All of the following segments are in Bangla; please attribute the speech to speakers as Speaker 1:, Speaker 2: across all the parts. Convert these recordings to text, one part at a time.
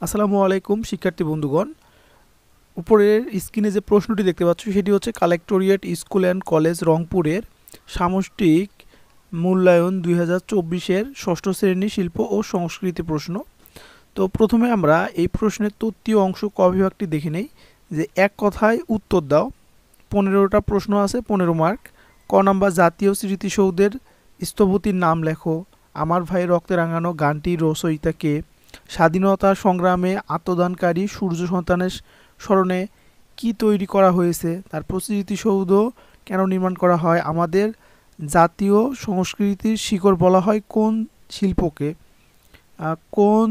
Speaker 1: আসসালামু আলাইকুম শিক্ষার্থী বন্ধুগণ। উপরের স্ক্রিনে যে প্রশ্নটি দেখতে পাচ্ছ সেটি হচ্ছে কালেক্টরিয়েট স্কুল অ্যান্ড কলেজ রংপুরের সামষ্টিক মূল্যায়ন 2024-এর ষষ্ঠ শ্রেণী শিল্প ও সংস্কৃতি প্রশ্ন। তো প্রথমে আমরা এই প্রশ্নের তত্ত্বীয় অংশ ক বিভাগটি দেখে নেই। যে এক কথায় উত্তর দাও। 15টা প্রশ্ন আছে, 15 মার্ক। ক নাম্বার, জাতীয় স্মৃতিসৌধের স্থপতির নাম লেখো। আমার ভাই রক্তে রাঙানো গানটির রচয়িতা কে? স্বাধীনতা সংগ্রামে আত্মদানকারী সূর্য সন্তানের স্মরণে কি তৈরি করা হয়েছে? তারপর স্মৃতিসৌধ কেন নির্মাণ করা হয়? আমাদের জাতীয় সংস্কৃতির শিকড় বলা হয় কোন শিল্পকে? কোন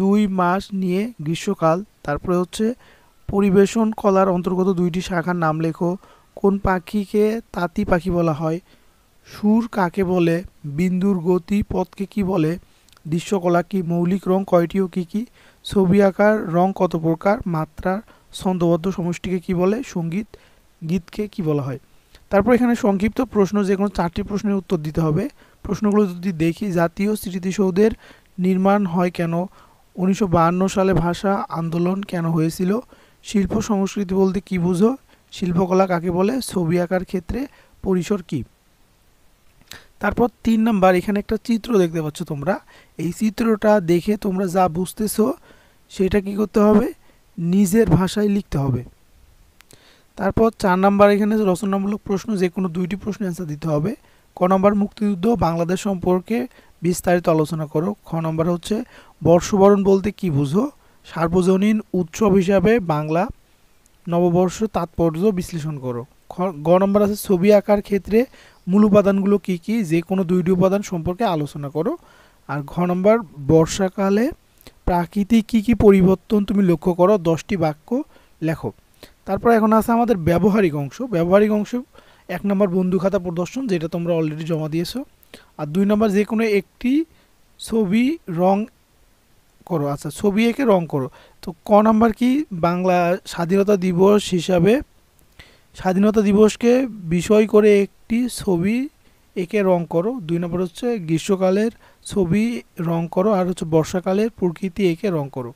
Speaker 1: 2 মাস নিয়ে গ্রীষ্মকাল? তারপরে হচ্ছে পরিবেশন কলার অন্তর্গত 2টি শাখার নাম লেখো। কোন পাখিকে তাঁতি পাখি বলা হয়? সুর কাকে বলে? বিন্দুর গতি পথকে কি বলে? দৃশ্যকলা কি? মৌলিক রং কয়টি ও কি কি? ছবি আঁকার রং কত প্রকার? মাত্রার ছন্দবদ্ধ সমষ্টিকে কি বলে? সঙ্গীত গীতকে কি বলা হয়? তারপর এখানে সংক্ষিপ্ত প্রশ্ন, যে কোনো 4টি প্রশ্নের উত্তর দিতে হবে। প্রশ্নগুলো যদি দেখি, জাতীয় স্মৃতিসৌধের নির্মাণ হয় কেন? 1952 সালে ভাষা আন্দোলন কেন হয়েছিল? শিল্প সংস্কৃতি বলতে কি বুঝো? শিল্পকলা কাকে বলে? ছবি আঁকার ক্ষেত্রে পরিসর কি? তারপর 3 নাম্বার, এখানে একটা চিত্র দেখতে পাচ্ছ তোমরা। এই চিত্রটা দেখে তোমরা যা বুঝতেছো সেটা কি করতে হবে? নিজের ভাষায় লিখতে হবে। তারপর 4 নাম্বার, এখানে রচনামূলক প্রশ্ন, যে কোনো 2টি প্রশ্নের অ্যান্সার দিতে হবে। ক নম্বর, মুক্তিযুদ্ধ বাংলাদেশ সম্পর্কে বিস্তারিত আলোচনা করো। খ নম্বর হচ্ছে বর্ষবরণ বলতে কি বুঝো? সার্বজনীন উৎসব হিসাবে বাংলা নববর্ষ তাৎপর্য বিশ্লেষণ করো। গ নম্বর আছে ছবি আঁকার ক্ষেত্রে মূল উপাদানগুলো কি কি? যে কোনো 2টি উপাদান সম্পর্কে আলোচনা করো। আর ঘ নম্বর, বর্ষাকালে প্রাকৃতিক কি কি পরিবর্তন তুমি লক্ষ্য করো? 10টি বাক্য লেখো। তারপর এখন আছে আমাদের ব্যবহারিক অংশ। ব্যবহারিক অংশ 1 নম্বর বন্ধু খাতা প্রদর্শন, যেটা তোমরা অলরেডি জমা দিয়েছো। আর 2 নম্বর, যে কোনো একটি ছবি রং করো। আচ্ছা, ছবি এঁকে রং করো। তো ক নাম্বার কি? বাংলা স্বাধীনতা দিবস হিসাবে স্বাধীনতা দিবসকে বিষয় করে একটি ছবি এঁকে রং করো। 2 নম্বর হচ্ছে গ্রীষ্মকালের ছবি রং করো। আর হচ্ছে বর্ষাকালের প্রকৃতি এঁকে রং করো।